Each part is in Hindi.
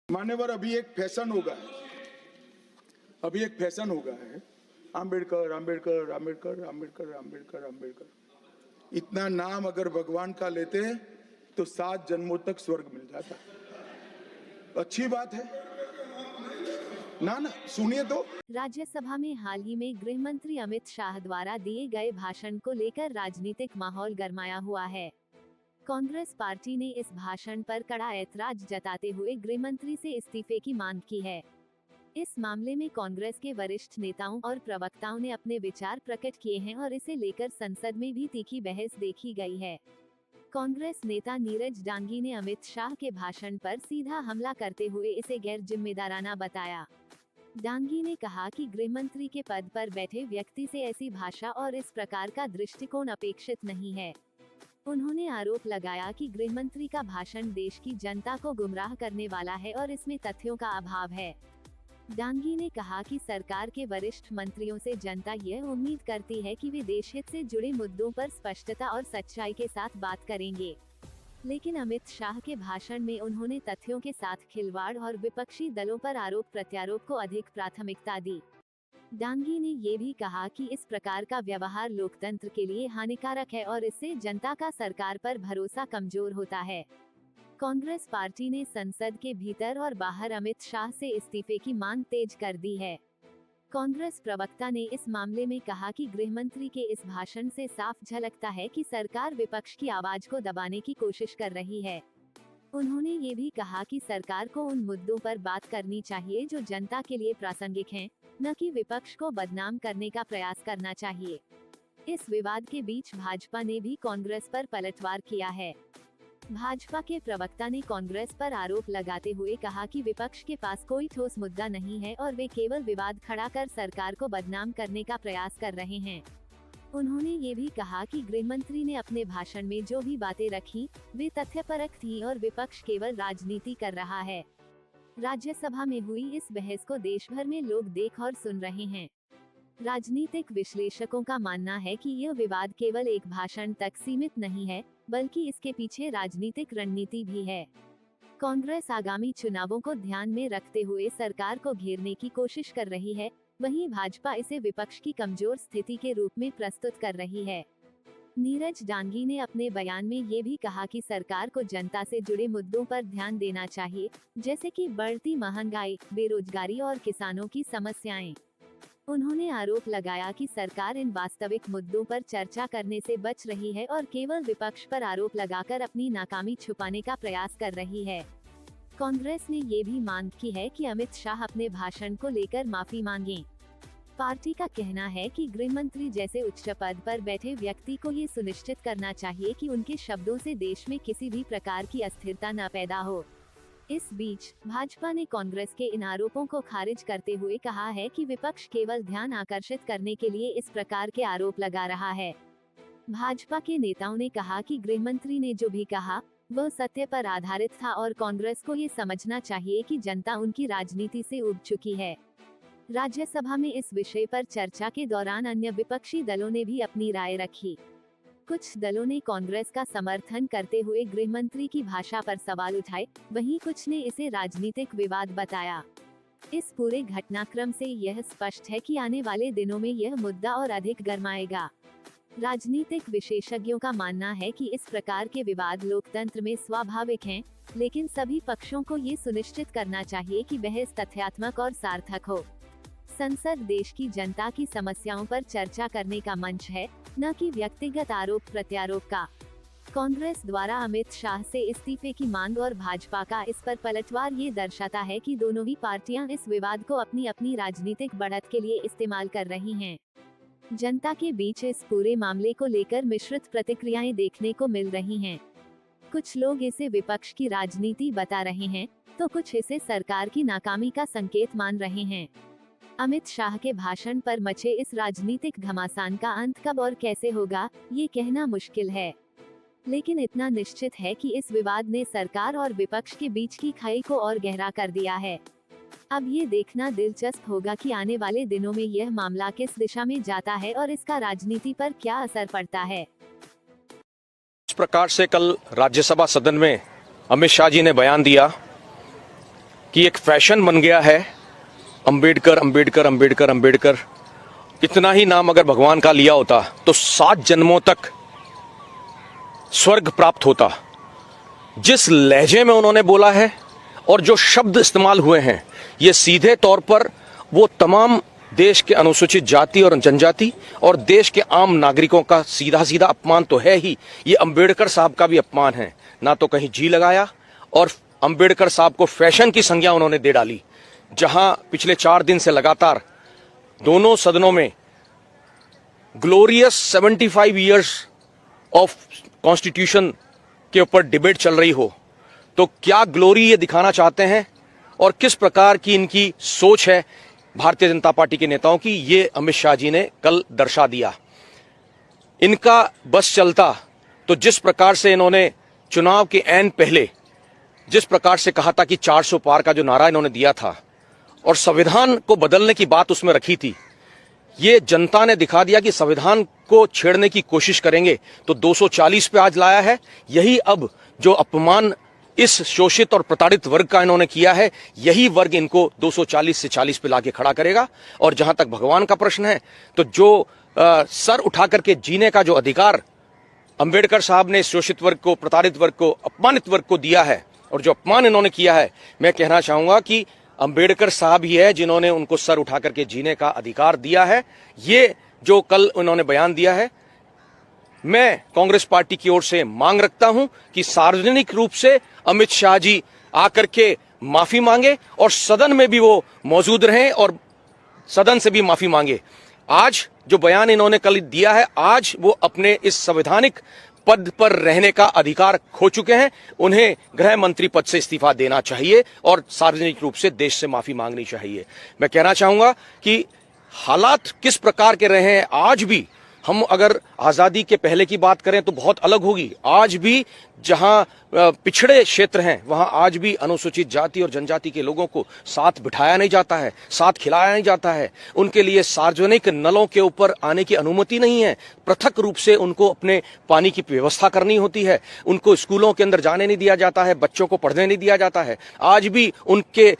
मान्यवर, अभी एक फैशन हो गया है, आम्बेडकर आम्बेडकर आम्बेडकर आम्बेडकर आम्बेडकर आम्बेडकर। इतना नाम अगर भगवान का लेते हैं तो 7 जन्मों तक स्वर्ग मिल जाता। अच्छी बात है ना। सुनिए तो। राज्यसभा में हाल ही में गृह मंत्री अमित शाह द्वारा दिए गए भाषण को लेकर राजनीतिक माहौल गरमाया हुआ है। कांग्रेस पार्टी ने इस भाषण पर कड़ा ऐतराज जताते हुए गृह मंत्री से इस्तीफे की मांग की है। इस मामले में कांग्रेस के वरिष्ठ नेताओं और प्रवक्ताओं ने अपने विचार प्रकट किए हैं और इसे लेकर संसद में भी तीखी बहस देखी गई है। कांग्रेस नेता नीरज डांगी ने अमित शाह के भाषण पर सीधा हमला करते हुए इसे गैर जिम्मेदाराना बताया। डांगी ने कहा कि गृह मंत्री के पद पर बैठे व्यक्ति से ऐसी भाषा और इस प्रकार का दृष्टिकोण अपेक्षित नहीं है। उन्होंने आरोप लगाया कि गृह मंत्री का भाषण देश की जनता को गुमराह करने वाला है और इसमें तथ्यों का अभाव है। डांगी ने कहा कि सरकार के वरिष्ठ मंत्रियों से जनता यह उम्मीद करती है कि वे देशहित से जुड़े मुद्दों पर स्पष्टता और सच्चाई के साथ बात करेंगे, लेकिन अमित शाह के भाषण में उन्होंने तथ्यों के साथ खिलवाड़ और विपक्षी दलों पर आरोप प्रत्यारोप को अधिक प्राथमिकता दी। डांगी ने ये भी कहा कि इस प्रकार का व्यवहार लोकतंत्र के लिए हानिकारक है और इससे जनता का सरकार पर भरोसा कमजोर होता है। कांग्रेस पार्टी ने संसद के भीतर और बाहर अमित शाह से इस्तीफे की मांग तेज कर दी है। कांग्रेस प्रवक्ता ने इस मामले में कहा कि गृह मंत्री के इस भाषण से साफ झलकता है कि सरकार विपक्ष की आवाज को दबाने की कोशिश कर रही है। उन्होंने ये भी कहा कि सरकार को उन मुद्दों पर बात करनी चाहिए जो जनता के लिए प्रासंगिक हैं, न कि विपक्ष को बदनाम करने का प्रयास करना चाहिए। इस विवाद के बीच भाजपा ने भी कांग्रेस पर पलटवार किया है। भाजपा के प्रवक्ता ने कांग्रेस पर आरोप लगाते हुए कहा कि विपक्ष के पास कोई ठोस मुद्दा नहीं है और वे केवल विवाद खड़ा कर सरकार को बदनाम करने का प्रयास कर रहे हैं। उन्होंने ये भी कहा कि गृह मंत्री ने अपने भाषण में जो भी बातें रखी वे तथ्यपरक थी और विपक्ष केवल राजनीति कर रहा है। राज्यसभा में हुई इस बहस को देश भर में लोग देख और सुन रहे हैं। राजनीतिक विश्लेषकों का मानना है कि यह विवाद केवल एक भाषण तक सीमित नहीं है, बल्कि इसके पीछे राजनीतिक रणनीति भी है। कांग्रेस आगामी चुनावों को ध्यान में रखते हुए सरकार को घेरने की कोशिश कर रही है, वहीं भाजपा इसे विपक्ष की कमजोर स्थिति के रूप में प्रस्तुत कर रही है। नीरज डांगी ने अपने बयान में ये भी कहा कि सरकार को जनता से जुड़े मुद्दों पर ध्यान देना चाहिए, जैसे कि बढ़ती महंगाई, बेरोजगारी और किसानों की समस्याएं। उन्होंने आरोप लगाया कि सरकार इन वास्तविक मुद्दों पर चर्चा करने से बच रही है और केवल विपक्ष पर आरोप लगाकर अपनी नाकामी छुपाने का प्रयास कर रही है। कांग्रेस ने ये भी मांग की है कि अमित शाह अपने भाषण को लेकर माफी मांगें। पार्टी का कहना है कि गृह मंत्री जैसे उच्च पद पर बैठे व्यक्ति को ये सुनिश्चित करना चाहिए कि उनके शब्दों से देश में किसी भी प्रकार की अस्थिरता न पैदा हो। इस बीच भाजपा ने कांग्रेस के इन आरोपों को खारिज करते हुए कहा है कि विपक्ष केवल ध्यान आकर्षित करने के लिए इस प्रकार के आरोप लगा रहा है। भाजपा के नेताओं ने कहा कि गृह मंत्री ने जो भी कहा वह सत्य पर आधारित था और कांग्रेस को ये समझना चाहिए कि जनता उनकी राजनीति से उब चुकी है। राज्यसभा में इस विषय पर चर्चा के दौरान अन्य विपक्षी दलों ने भी अपनी राय रखी। कुछ दलों ने कांग्रेस का समर्थन करते हुए गृह मंत्री की भाषा पर सवाल उठाए, वहीं कुछ ने इसे राजनीतिक विवाद बताया। इस पूरे घटनाक्रम से यह स्पष्ट है कि आने वाले दिनों में यह मुद्दा और अधिक गरमाएगा। राजनीतिक विशेषज्ञों का मानना है कि इस प्रकार के विवाद लोकतंत्र में स्वाभाविक हैं, लेकिन सभी पक्षों को ये सुनिश्चित करना चाहिए कि बहस तथ्यात्मक और सार्थक हो। संसद देश की जनता की समस्याओं पर चर्चा करने का मंच है, न कि व्यक्तिगत आरोप प्रत्यारोप का। कांग्रेस द्वारा अमित शाह से इस्तीफे की मांग और भाजपा का इस पर पलटवार ये दर्शाता है कि दोनों ही पार्टियां इस विवाद को अपनी अपनी राजनीतिक बढ़त के लिए इस्तेमाल कर रही हैं। जनता के बीच इस पूरे मामले को लेकर मिश्रित प्रतिक्रियाएं देखने को मिल रही हैं। कुछ लोग इसे विपक्ष की राजनीति बता रहे हैं, तो कुछ इसे सरकार की नाकामी का संकेत मान रहे हैं। अमित शाह के भाषण पर मचे इस राजनीतिक घमासान का अंत कब और कैसे होगा, ये कहना मुश्किल है, लेकिन इतना निश्चित है कि इस विवाद ने सरकार और विपक्ष के बीच की खाई को और गहरा कर दिया है। अब ये देखना दिलचस्प होगा कि आने वाले दिनों में यह मामला किस दिशा में जाता है और इसका राजनीति पर क्या असर पड़ता है। इस प्रकार से कल राज्यसभा सदन में अमित शाह जी ने बयान दिया कि एक फैशन बन गया है अंबेडकर अंबेडकर अंबेडकर अंबेडकर। इतना ही नाम अगर भगवान का लिया होता तो 7 जन्मों तक स्वर्ग प्राप्त होता। जिस लहजे में उन्होंने बोला है और जो शब्द इस्तेमाल हुए हैं, ये सीधे तौर पर वो तमाम देश के अनुसूचित जाति और जनजाति और देश के आम नागरिकों का सीधा सीधा अपमान तो है ही, ये अंबेडकर साहब का भी अपमान है। ना तो कहीं जी लगाया और अंबेडकर साहब को फैशन की संज्ञा उन्होंने दे डाली। जहां पिछले 4 दिन से लगातार दोनों सदनों में ग्लोरियस 75 इयर्स ऑफ कॉन्स्टिट्यूशन के ऊपर डिबेट चल रही हो, तो क्या ग्लोरी ये दिखाना चाहते हैं और किस प्रकार की इनकी सोच है भारतीय जनता पार्टी के नेताओं की, ये अमित शाह जी ने कल दर्शा दिया। इनका बस चलता तो जिस प्रकार से इन्होंने चुनाव के ऐन पहले जिस प्रकार से कहा था कि 400 पार का जो नारा इन्होंने दिया था और संविधान को बदलने की बात उसमें रखी थी, ये जनता ने दिखा दिया कि संविधान को छेड़ने की कोशिश करेंगे तो 240 पे आज लाया है। यही अब जो अपमान इस शोषित और प्रताड़ित वर्ग का इन्होंने किया है, यही वर्ग इनको 240 से 40 पे लाके खड़ा करेगा। और जहां तक भगवान का प्रश्न है, तो जो सर उठा करके जीने का जो अधिकार अंबेडकर साहब ने शोषित वर्ग को, प्रताड़ित वर्ग को, अपमानित वर्ग को दिया है और जो अपमान इन्होंने किया है, मैं कहना चाहूंगा कि अंबेडकर साहब ही है जिन्होंने उनको सर उठा करके जीने का अधिकार दिया है। ये जो कल उन्होंने बयान दिया है, मैं कांग्रेस पार्टी की ओर से मांग रखता हूं कि सार्वजनिक रूप से अमित शाह जी आकर के माफी मांगे और सदन में भी वो मौजूद रहें और सदन से भी माफी मांगे। आज जो बयान इन्होंने कल दिया है, आज वो अपने इस संवैधानिक पद पर रहने का अधिकार खो चुके हैं। उन्हें गृह मंत्री पद से इस्तीफा देना चाहिए और सार्वजनिक रूप से देश से माफी मांगनी चाहिए। मैं कहना चाहूंगा कि हालात किस प्रकार के रहे हैं, आज भी हम अगर आजादी के पहले की बात करें तो बहुत अलग होगी। आज भी जहां पिछड़े क्षेत्र हैं, वहां आज भी अनुसूचित जाति और जनजाति के लोगों को साथ बिठाया नहीं जाता है, साथ खिलाया नहीं जाता है। उनके लिए सार्वजनिक नलों के ऊपर आने की अनुमति नहीं है। पृथक रूप से उनको अपने पानी की व्यवस्था करनी होती है। उनको स्कूलों के अंदर जाने नहीं दिया जाता है, बच्चों को पढ़ने नहीं दिया जाता है। आज भी उनके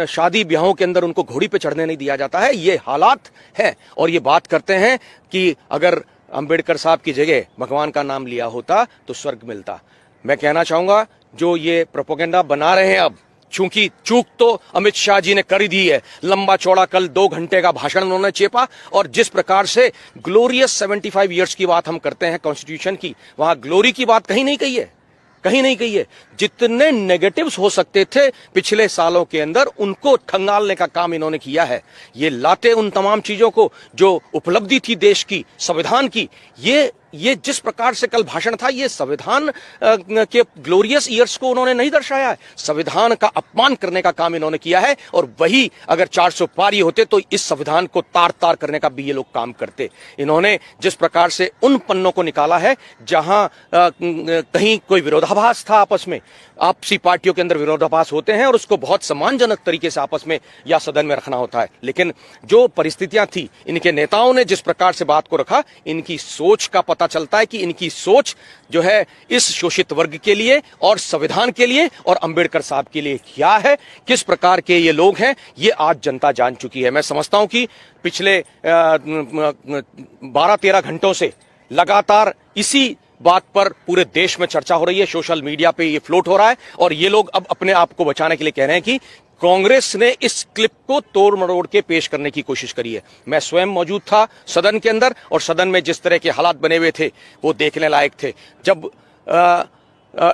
शादी ब्याहों के अंदर उनको घोड़ी पे चढ़ने नहीं दिया जाता है। ये हालात है और ये बात करते हैं कि अगर अंबेडकर साहब की जगह भगवान का नाम लिया होता तो स्वर्ग मिलता। मैं कहना चाहूंगा जो ये प्रोपेगेंडा बना रहे हैं अब, चूंकि चूक तो अमित शाह जी ने कर ही दी है। लंबा चौड़ा कल 2 घंटे का भाषण उन्होंने चेपा और जिस प्रकार से ग्लोरियस 75 इयर्स की बात हम करते हैं कॉन्स्टिट्यूशन की, वहां ग्लोरी की बात कहीं नहीं कही है, कहीं नहीं कही है। जितने नेगेटिव्स हो सकते थे पिछले सालों के अंदर, उनको खंगालने का काम इन्होंने किया है। ये लाते उन तमाम चीजों को जो उपलब्धि थी देश की, संविधान की, ये जिस प्रकार से कल भाषण था, ये संविधान के ग्लोरियस ईयर्स को उन्होंने नहीं दर्शाया है। संविधान का अपमान करने का काम इन्होंने किया है और वही अगर 400 पार ये होते तो इस संविधान को तार तार करने का भी ये लोग काम करते। इन्होंने जिस प्रकार से उन पन्नों को निकाला है जहां कहीं कोई विरोधाभास था, आपस में आपसी पार्टियों के अंदर विरोधाभास होते हैं और उसको बहुत सम्मानजनक तरीके से आपस में या सदन में रखना होता है। लेकिन जो परिस्थितियां थी, इनके नेताओं ने जिस प्रकार से बात को रखा, इनकी सोच का पता चलता है कि इनकी सोच जो है इस शोषित वर्ग के लिए और संविधान के लिए और अंबेडकर साहब के लिए क्या है, किस प्रकार के ये लोग हैं, ये आज जनता जान चुकी है। मैं समझता हूं कि पिछले 12-13 घंटों से लगातार इसी बात पर पूरे देश में चर्चा हो रही है, सोशल मीडिया पे ये फ्लोट हो रहा है और ये लोग अब अपने आप को बचाने के लिए कह रहे हैं कि कांग्रेस ने इस क्लिप को तोड़ मरोड़ के पेश करने की कोशिश करी है। मैं स्वयं मौजूद था सदन के अंदर और सदन में जिस तरह के हालात बने हुए थे वो देखने लायक थे। जब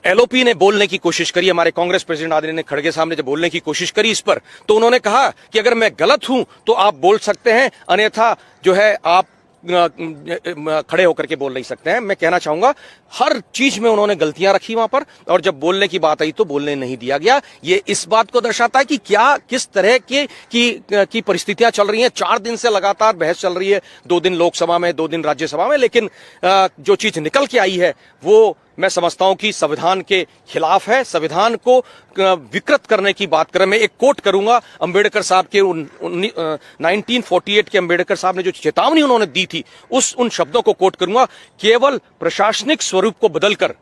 एलओपी ने बोलने की कोशिश करी, हमारे कांग्रेस प्रेसिडेंट आदरणीय खड़गे साहब ने जब बोलने की कोशिश करी इस पर, तो उन्होंने कहा कि अगर मैं गलत हूं तो आप बोल सकते हैं, अन्यथा जो है आप खड़े होकर के बोल नहीं सकते हैं। मैं कहना चाहूंगा हर चीज में उन्होंने गलतियां रखी वहां पर और जब बोलने की बात आई तो बोलने नहीं दिया गया। ये इस बात को दर्शाता है कि क्या किस तरह की परिस्थितियां चल रही हैं। 4 दिन से लगातार बहस चल रही है, 2 दिन लोकसभा में, 2 दिन राज्यसभा में, लेकिन जो चीज निकल के आई है वो मैं समझता हूं कि संविधान के खिलाफ है। संविधान को विकृत करने की बात करें, मैं एक कोट करूंगा अंबेडकर साहब के 1948 के अंबेडकर साहब ने जो चेतावनी उन्होंने दी थी, उन शब्दों को कोट करूंगा, केवल प्रशासनिक स्वरूप को बदलकर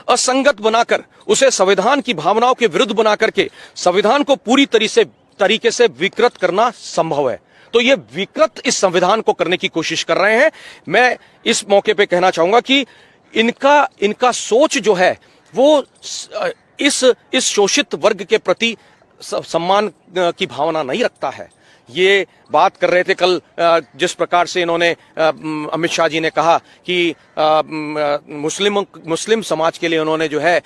असंगत बनाकर, उसे संविधान की भावनाओं के विरुद्ध बना करके संविधान को पूरी तरीके से विकृत करना संभव है। तो ये विकृत इस संविधान को करने की कोशिश कर रहे हैं। मैं इस मौके पे कहना चाहूंगा कि इनका सोच जो है वो इस शोषित वर्ग के प्रति सम्मान की भावना नहीं रखता है। ये बात कर रहे थे कल, जिस प्रकार से इन्होंने अमित शाह जी ने कहा कि मुस्लिम समाज के लिए उन्होंने जो है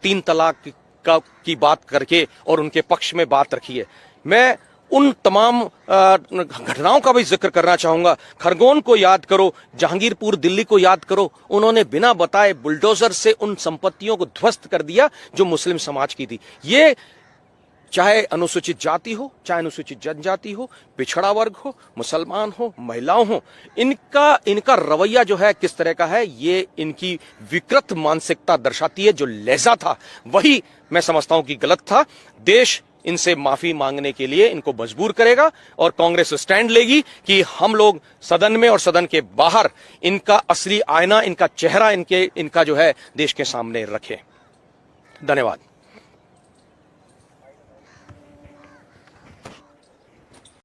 3 तलाक की बात करके और उनके पक्ष में बात रखी है। मैं उन तमाम घटनाओं का भी जिक्र करना चाहूंगा। खरगोन को याद करो, जहांगीरपुर दिल्ली को याद करो, उन्होंने बिना बताए बुलडोजर से उन संपत्तियों को ध्वस्त कर दिया जो मुस्लिम समाज की थी। ये चाहे अनुसूचित जाति हो, चाहे अनुसूचित जनजाति हो, पिछड़ा वर्ग हो, मुसलमान हो, महिलाओं हो, इनका रवैया जो है किस तरह का है, ये इनकी विकृत मानसिकता दर्शाती है। जो लहजा था वही मैं समझता हूं कि गलत था। देश इनसे माफी मांगने के लिए इनको मजबूर करेगा और कांग्रेस स्टैंड लेगी कि हम लोग सदन में और सदन के बाहर इनका असली आईना, इनका चेहरा, इनका जो है देश के सामने रखें। धन्यवाद।